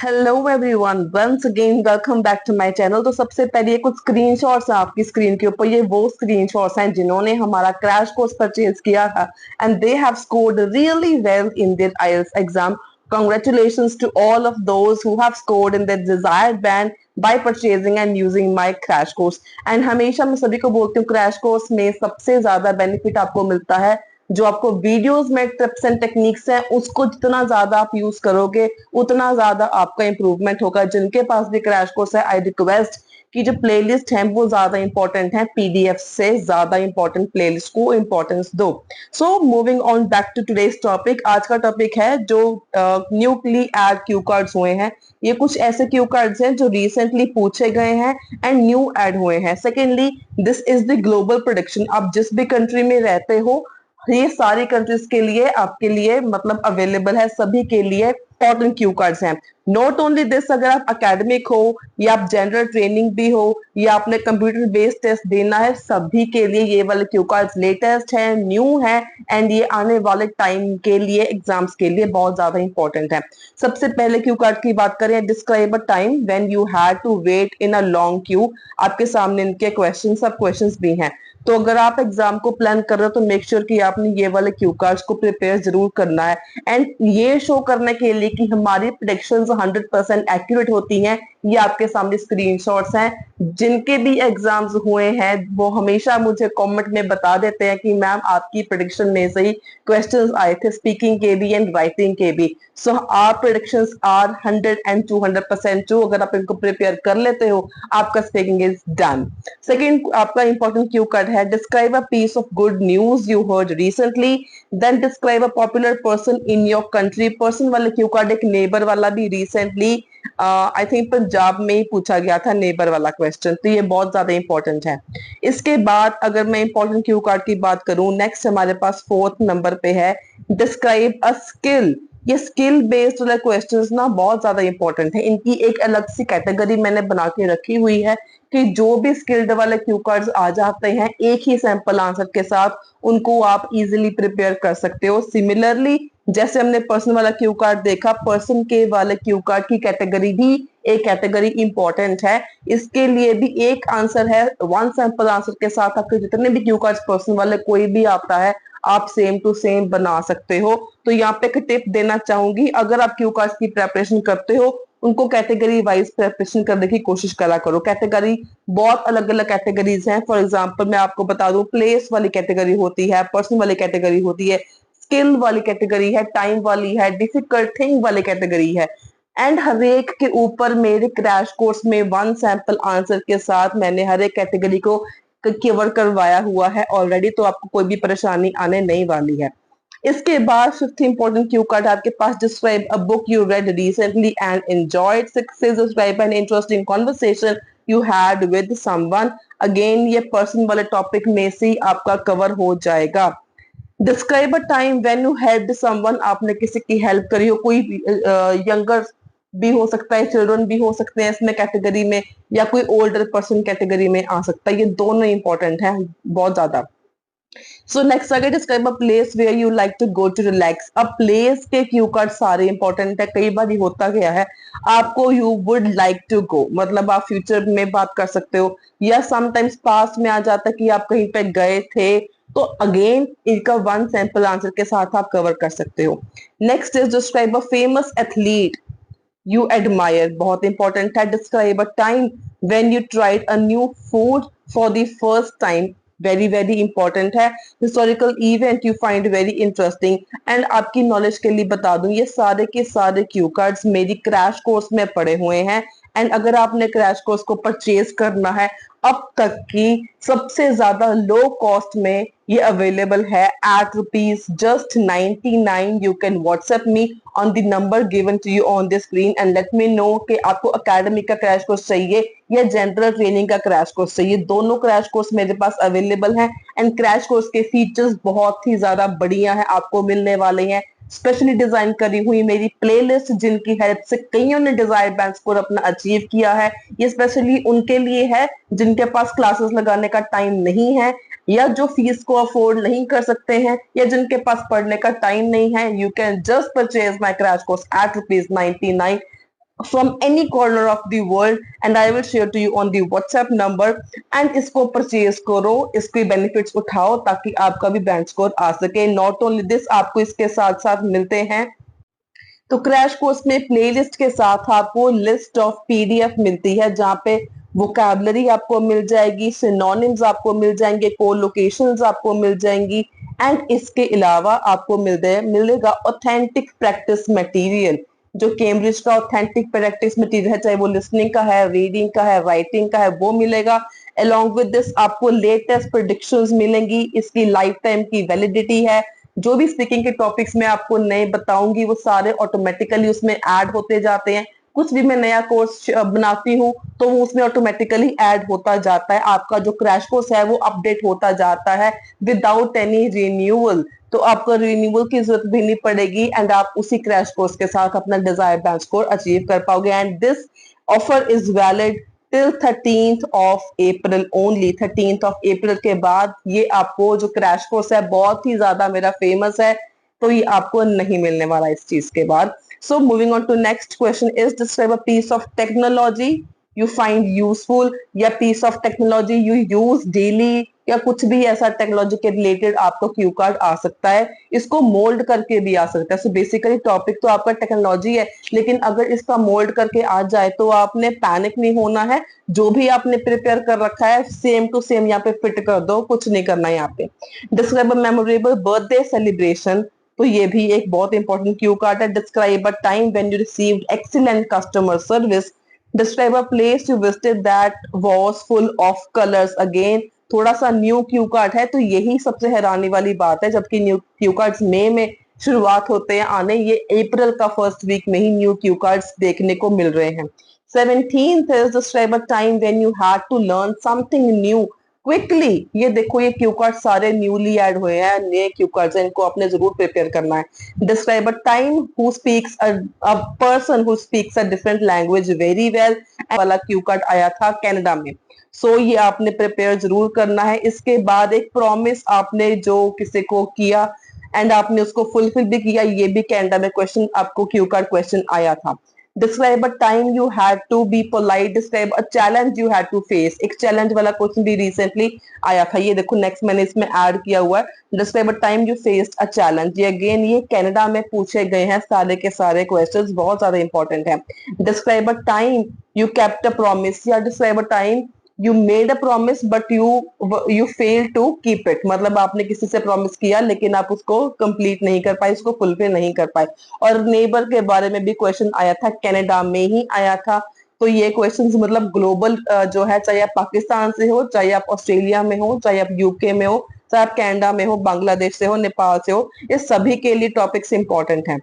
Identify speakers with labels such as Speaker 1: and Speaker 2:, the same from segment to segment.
Speaker 1: Hello everyone, once again welcome back to my channel. तो सबसे पहले ये कुछ स्क्रीनशॉट्स हैं आपकी स्क्रीन के ऊपर। ये वो स्क्रीनशॉट्स हैं जिन्होंने हमारा क्रैश कोर्स परचेज किया था and they have scored really well in their IELTS exam. Congratulations to all of those who have scored in their desired band by purchasing and using my crash course। And हमेशा मैं सभी को बोलती हूँ crash course में सबसे ज्यादा benefit आपको मिलता है जो आपको वीडियोस में टिप्स एंड टेक्निक्स हैं उसको जितना ज्यादा आप यूज करोगे उतना ज्यादा आपका इंप्रूवमेंट होगा। जिनके पास भी क्रैश कोर्स है, आई रिक्वेस्ट कि जो प्लेलिस्ट है वो ज्यादा इंपॉर्टेंट है, पीडीएफ से ज्यादा इंपॉर्टेंट प्लेलिस्ट को इंपॉर्टेंस दो। So moving on back to today's topic. आज का टॉपिक है जो न्यूक्ली एड क्यू कार्ड्स हुए हैं। ये कुछ ऐसे क्यू कार्ड्स हैं जो रिसेंटली पूछे गए हैं एंड न्यू ऐड हुए हैं। Secondly, this is the global prediction. आप जिस भी कंट्री में रहते हो ये सारी कंट्रीज के लिए आपके लिए मतलब अवेलेबल है, सभी के लिए इंपॉर्टेंट क्यू कार्ड्स हैं। नॉट ओनली दिस, अगर आप अकेडमिक हो या आप जनरल ट्रेनिंग भी हो या आपने कंप्यूटर बेस्ड टेस्ट देना है, सभी के लिए ये वाले क्यू कार्ड्स लेटेस्ट है, न्यू है एंड ये आने वाले टाइम के लिए एग्जाम्स के लिए बहुत ज्यादा इंपॉर्टेंट है। सबसे पहले क्यू कार्ड की बात करें, describe a time when you had to wait in a long queue. आपके सामने इनके क्वेश्चन सब क्वेश्चंस भी हैं। तो अगर आप एग्जाम को प्लान कर रहे हो तो मेक श्योर कि आपने ये वाले क्यू कार्ड्स को प्रिपेयर जरूर करना है एंड ये शो करने के लिए कि हमारी प्रेडिक्शंस 100% एक्यूरेट होती हैं। ये आपके सामने स्क्रीनशॉट्स हैं। जिनके भी एग्जाम्स हुए हैं वो हमेशा मुझे कमेंट में बता देते हैं कि मैम आपकी प्रेडिक्शन में से ही क्वेश्चंस आए थे, स्पीकिंग के भी एंड राइटिंग के भी। So our predictions are 100 and 200% true. अगर आप इनको प्रिपेयर कर लेते हो आपका स्पीकिंग इज डन। सेकेंड आपका इंपॉर्टेंट क्यू कार्ड है, describe a piece of good news you heard recently, then describe a popular person in your country. Person वाले क्यू कार्ड, एक नेबर वाला भी रिसेंटली आई थिंक पंजाब में ही पूछा गया था नेबर वाला क्वेश्चन, तो ये बहुत ज्यादा इंपॉर्टेंट है। इसके बाद अगर मैं इंपॉर्टेंट क्यू कार्ड की बात करूं, नेक्स्ट हमारे पास फोर्थ नंबर पे है, डिस्क्राइब अ स्किल। ये स्किल बेस्ड वाले क्वेश्चंस ना बहुत ज्यादा इंपॉर्टेंट है। इनकी एक अलग सी कैटेगरी मैंने बना के रखी हुई है कि जो भी स्किल्ड वाले क्यू कार्ड्स आ जाते हैं एक ही सैंपल आंसर के साथ उनको आप इजीली प्रिपेयर कर सकते हो। सिमिलरली जैसे हमने पर्सन वाला क्यू कार्ड देखा, पर्सन के वाले क्यू कार्ड की कैटेगरी भी एक कैटेगरी इंपॉर्टेंट है। इसके लिए भी एक आंसर है, वन सैंपल आंसर के साथ आपके जितने भी क्यू कार्ड पर्सन वाले कोई भी आता है आप सेम टू सेम बना सकते हो। तो यहाँ पे एक टिप देना चाहूंगी, अगर आप क्यू कार्ड की प्रेपरेशन करते हो उनको कैटेगरी वाइज प्रेपरेशन करने की कोशिश करा करो। कैटेगरी बहुत अलग अलग कैटेगरीज हैं। फॉर एग्जांपल मैं आपको बता दूं, प्लेस वाली कैटेगरी होती है, पर्सन वाली कैटेगरी होती है, स्किल वाली कैटेगरी है, टाइम वाली है, डिफिकल्ट थिंग वाली कैटेगरी है। एंड हर एक के ऊपर मेरे क्रैश कोर्स में वन सैंपल आंसर के साथ मैंने हर एक कैटेगरी को कवर करवाया हुआ है ऑलरेडी, तो आपको कोई भी परेशानी आने नहीं वाली है। इसके बाद फिफ्थ इंपॉर्टेंट क्यू कार्ड आपके पास, describe a book you read recently and enjoyed. Six is describe an interesting conversation you had with someone. Again ये पर्सन वाले टॉपिक में से आपका कवर हो जाएगा। Describe a time when you helped someone. आपने किसी की हेल्प करी हो, कोई यंगर भी हो सकता है, चिल्ड्रन भी हो सकते हैं इसमें कैटेगरी में, या कोई ओल्डर पर्सन कैटेगरी में आ सकता है। ये दोनों इंपॉर्टेंट है बहुत ज्यादा। सो नेक्स्ट आगे, describe a place where you like to go to relax. अब प्लेस के क्यू कार्ड सारे इंपॉर्टेंट है। कई बार ये होता गया है आपको you would like to go, मतलब आप फ्यूचर में बात कर सकते हो या समटाइम्स पास्ट में आ जाता है कि आप कहीं पे गए थे, तो अगेन इनका वन सैंपल आंसर के साथ आप कवर कर सकते हो। Next is describe a famous athlete you admire. बहुत इंपॉर्टेंट है। Describe a time when you tried a new food for the first time. Very very important है। Historical event you find very interesting. And आपकी knowledge के लिए बता दूं, ये सारे के सारे क्यू कार्ड्स मेरी क्रैश कोर्स में पड़े हुए हैं एंड अगर आपने क्रैश कोर्स को परचेज करना है अब तक की सबसे ज्यादा लो कॉस्ट में ये अवेलेबल है at rupees just 99। You can WhatsApp me on the number given to you on the screen and let me know कि आपको अकेडमिक का क्रैश कोर्स चाहिए या जनरल ट्रेनिंग का क्रैश कोर्स चाहिए। दोनों क्रैश कोर्स मेरे पास अवेलेबल हैं एंड क्रैश कोर्स के फीचर्स बहुत ही ज्यादा बढ़िया है, आपको मिलने वाले हैं। स्पेशली डिजाइन करी हुई मेरी प्लेलिस्ट जिनकी हेल्प से कईयों ने डिजायर बैंक स्कोर अपना अचीव किया है, ये स्पेशली उनके लिए है जिनके पास क्लासेस लगाने का टाइम नहीं है या जो फीस को अफोर्ड नहीं कर सकते हैं या जिनके पास पढ़ने का टाइम नहीं है। You can just purchase my crash course eight rupees 99। from any corner of the world and I will share to you on the WhatsApp number and इसको परचेज करो, इसके बेनिफिट्स उठाओ ताकि आपका भी बैंक स्कोर आ सके। नॉट ओनली दिस, आपको इसके साथ साथ मिलते हैं तो क्रैश कोर्स में प्लेलिस्ट के साथ आपको लिस्ट ऑफ पीडीएफ मिलती है जहां पे वोकैबलरी आपको मिल जाएगी, सिनोनिम्स आपको मिल जाएंगे, कोलोकेशंस आपको मिल जाएंगी एंड इसके अलावा आपको मिलेगा ऑथेंटिक प्रैक्टिस मटेरियल। जो कैम्ब्रिज का ऑथेंटिक प्रैक्टिस मटेरियल है, चाहे वो लिसनिंग का है, रीडिंग का है, राइटिंग का है, वो मिलेगा। अलोंग विद दिस आपको लेटेस्ट प्रेडिक्शंस मिलेंगी, इसकी लाइफ टाइम की वैलिडिटी है। जो भी स्पीकिंग के टॉपिक्स मैं आपको नए बताऊंगी वो सारे ऑटोमेटिकली उसमें ऐड होते जाते हैं। कुछ भी मैं नया कोर्स बनाती हूँ तो वो उसमें ऑटोमेटिकली ऐड होता जाता है। आपका जो क्रैश कोर्स है वो अपडेट होता जाता है विदाउट एनी रिन्यूअल। तो आपको रिन्यूअल की जरूरत भी नहीं पड़ेगी एंड आप उसी क्रैश कोर्स के साथ अपना डिजायर्ड बैंक स्कोर अचीव कर पाओगे। And this offer is valid till 13th of April only. 13th of April के बाद ये आपको जो क्रैश कोर्स है बहुत ही ज्यादा मेरा फेमस है, तो ये आपको नहीं मिलने वाला इस चीज के बाद। So moving on to next question is describe a piece of technology you find useful, या piece of technology you use daily, या कुछ भी ऐसा टेक्नोलॉजी के रिलेटेड आपको क्यू कार्ड आ सकता है। इसको मोल्ड करके भी आ सकता है। सो बेसिकली टॉपिक तो आपका टेक्नोलॉजी है, लेकिन अगर इसका मोल्ड करके आ जाए तो आपने पैनिक नहीं होना है। जो भी आपने प्रिपेयर कर रखा है सेम टू सेम यहाँ पे फिट कर दो, कुछ नहीं करना है यहाँ पे। Describe a memorable birthday celebration, तो ये भी एक बहुत इंपॉर्टेंट क्यू कार्ड है। Describe a time when you received excellent customer service. Describe a place you visited that was full of colours. Again थोड़ा सा न्यू क्यू कार्ड है, तो यही सबसे हैरानी वाली बात है। जबकि न्यू क्यू कार्ड्स मई में शुरुआत होते हैं आने, ये अप्रैल का फर्स्ट वीक में ही न्यू क्यू कार्ड्स देखने को मिल रहे हैं। 17th is describe a time when you had to learn something new quickly. ये देखो ये क्यू कार्ड सारे न्यूली ऐड हुए हैं, नए क्यू कार्ड्स हैं, इनको आपने जरूर प्रिपेयर करना है। Describe a time who speaks a person who speaks a different language very well, वाला क्यू कार्ड आया था कनाडा में। सो ये आपने प्रिपेयर जरूर करना है। इसके बाद एक प्रॉमिस आपने जो किसी को किया एंड आपने उसको फुलफिल भी किया, ये भी कनाडा में क्वेश्चन आपको क्यू कार्ड क्वेश्चन आया था। Describe a time you had to be polite, describe a challenge you had to face, एक चैलेंज वाला क्वेश्चन भी रिसेंटली आया था। ये देखो नेक्स्ट मैंने इसमें ऐड किया हुआ है। Describe a time you faced a challenge, ये अगेन ये कनाडा में पूछे गए हैं सारे के सारे क्वेश्चंस, बहुत ज्यादा इंपॉर्टेंट है। Describe a time you kept a promise, या describe a time you made a promise but you fail to keep it, मतलब आपने किसी से प्रॉमिस किया लेकिन आप उसको कंप्लीट नहीं कर पाए, उसको फुलफिल नहीं कर पाए। और नेबर के बारे में भी क्वेश्चन आया था, कनाडा में ही आया था। तो ये क्वेश्चंस मतलब ग्लोबल जो है, चाहे आप पाकिस्तान से हो, चाहे आप ऑस्ट्रेलिया में हो, चाहे आप यूके में हो, चाहे आप कनाडा में हो, बांग्लादेश से हो, नेपाल से हो, ये सभी के लिए टॉपिक्स इंपॉर्टेंट हैं।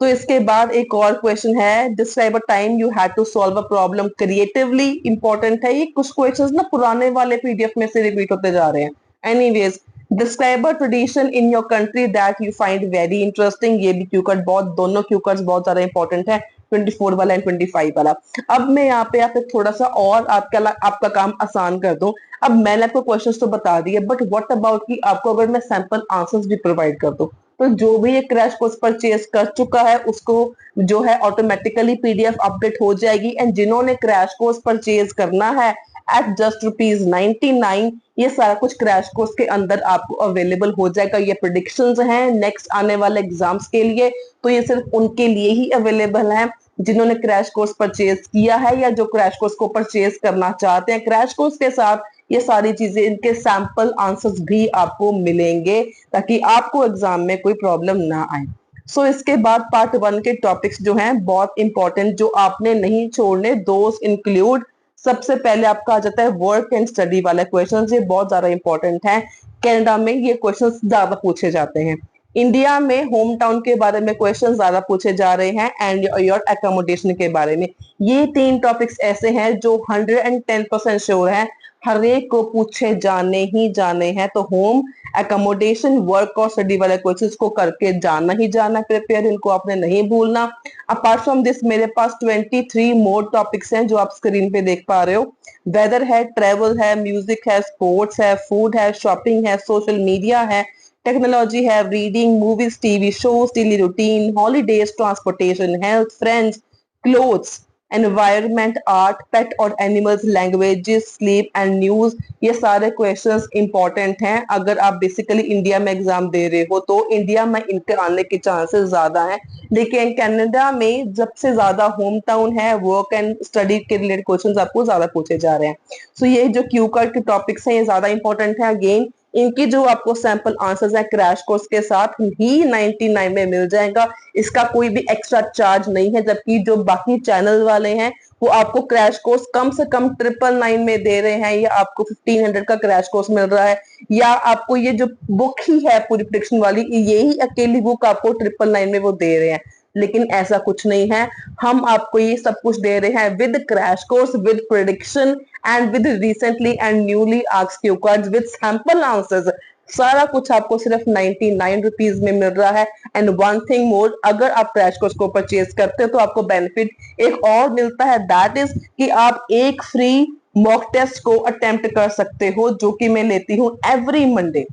Speaker 1: तो इसके बाद एक और क्वेश्चन है, describe a time you had to solve a problem creatively. Important है ये, कुछ क्वेश्चंस ना पुराने वाले पीडीएफ में से रिपीट होते जा रहे हैं। Anyways, describe a tradition in your country that you find very interesting, ये भी क्यू कार्ड बहुत, दोनों क्यू कार्ड बहुत ज्यादा इंपॉर्टेंट है, 24 वाला एंड 25 वाला। अब मैं यहाँ पे आपको थोड़ा सा और आपका काम आसान कर दूं। अब मैंने आपको क्वेश्चंस तो बता दिए, बट व्हाट अबाउट कि आपको अगर मैं सैंपल आंसर्स भी प्रोवाइड कर दूं, तो जो भी ये क्रैश कोर्स परचेज कर चुका है उसको जो है ऑटोमेटिकली पीडीएफ अपडेट हो जाएगी। एंड जिन्होंने क्रैश कोर्स परचेज करना है एट जस्ट ₹99, ये सारा कुछ क्रैश कोर्स के अंदर आपको अवेलेबल हो जाएगा। ये प्रिडिक्शंस हैं नेक्स्ट आने वाले एग्जाम्स के लिए, तो ये सिर्फ उनके लिए ही अवेलेबल है जिन्होंने क्रैश कोर्स परचेज किया है या जो क्रैश कोर्स को परचेज करना चाहते हैं। क्रैश कोर्स के साथ ये सारी चीजें, इनके सैंपल आंसर्स भी आपको मिलेंगे ताकि आपको एग्जाम में कोई प्रॉब्लम ना आए। सो इसके बाद पार्ट 1 के टॉपिक्स जो हैं बहुत इंपॉर्टेंट, जो आपने नहीं छोड़ने, दोस इंक्लूड, सबसे पहले आपका आ जाता है वर्क एंड स्टडी वाला क्वेश्चन। ये बहुत ज्यादा इंपॉर्टेंट है, कनाडा में ये क्वेश्चन ज्यादा पूछे जाते हैं। इंडिया में होम टाउन के बारे में क्वेश्चन ज्यादा पूछे जा रहे हैं एंड योर एकोमोडेशन के बारे में। ये 3 टॉपिक्स ऐसे हैं जो 110% श्योर है हर एक को पूछे जाने ही जाने हैं। तो होम, एकोमोडेशन, वर्क और स्टडी वाले क्वेश्चंस को करके जाना ही जाना प्रिपेयर, इनको आपने नहीं भूलना। अपार्ट फ्रॉम दिस मेरे पास 23 मोर टॉपिक्स हैं जो आप स्क्रीन पे देख पा रहे हो। वेदर है, ट्रेवल है, म्यूजिक है, स्पोर्ट्स है, फूड है, शॉपिंग है, सोशल मीडिया है, टेक्नोलॉजी है, reading, movies, TV shows, daily routine, holidays, transportation, health, friends, clothes, environment, art, pet और animals, languages, sleep and news, ये सारे क्वेश्चंस इंपॉर्टेंट हैं। अगर आप बेसिकली इंडिया में एग्जाम दे रहे हो तो इंडिया में इनके आने के चांसेस ज्यादा हैं, लेकिन कनाडा में सबसे ज्यादा होम टाउन है, वर्क एंड स्टडी के रिलेटेड क्वेश्चंस आपको ज्यादा पूछे जा रहे हैं। सो ये जो क्यू कार्ड के टॉपिक्स हैं ये ज्यादा इंपॉर्टेंट है। अगेन इनकी जो आपको सैंपल आंसर्स है क्रैश कोर्स के साथ ही 99 में मिल जाएगा, इसका कोई भी एक्स्ट्रा चार्ज नहीं है। जबकि जो बाकी चैनल वाले हैं वो आपको क्रैश कोर्स कम से कम 999 में दे रहे हैं, या आपको 1500 का क्रैश कोर्स मिल रहा है, या आपको ये जो बुक ही है पूरी प्रिडिक्शन वाली, यही अकेली बुक आपको 999 में वो दे रहे हैं। लेकिन ऐसा कुछ नहीं है, हम आपको ये सब कुछ दे रहे हैं with crash course, with prediction and with recently and newly asked cue cards with sample answers. सारा कुछ आपको सिर्फ 99 रुपीज में मिल रहा है। एंड वन थिंग मोर, अगर आप क्रैश कोर्स को परचेज करते हो तो आपको बेनिफिट एक और मिलता है, दैट इज कि आप एक फ्री मॉक टेस्ट को अटेम्प्ट कर सकते हो, जो कि मैं लेती हूँ एवरी मंडे।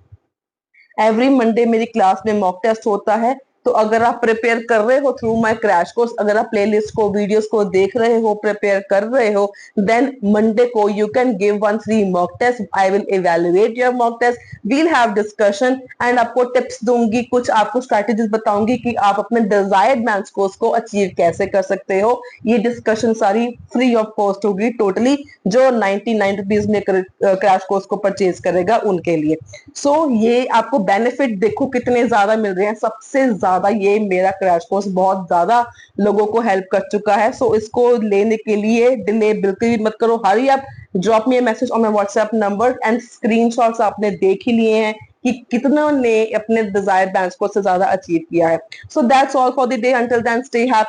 Speaker 1: एवरी मंडे मेरी क्लास में मॉक टेस्ट होता है। तो अगर आप प्रिपेयर कर रहे हो थ्रू माय क्रैश कोर्स, अगर आप प्लेलिस्ट को, वीडियोस को देख रहे हो, प्रिपेयर कर रहे हो, देन मंडे को you can give one free mock test. I will evaluate your mock test, we'll have discussion and आपको टिप्स दूंगी, कुछ आपको स्ट्रैटेजीज बताऊंगी कि आप अपने डिजायर्ड मैथ्स स्कोर्स को अचीव कैसे कर सकते हो। ये डिस्कशन सारी फ्री ऑफ कॉस्ट होगी टोटली, जो 99 रुपीज में क्रैश कोर्स को परचेज करेगा उनके लिए। सो ये आपको बेनिफिट देखो कितने ज्यादा मिल रहे हैं। सबसे ज्यादा ये मेरा क्रैश कोर्स बहुत ज्यादा लोगों को हेल्प कर चुका है। सो इसको लेने के लिए डिले बिल्कुल भी मत करो, हरी आप drop me message on my WhatsApp number and screenshots आपने देख ही लिए हैं कि कितनों ने अपने डिजायर बैंड स्कोर से ज्यादा अचीव किया है। So that's all for the day, until then stay happy.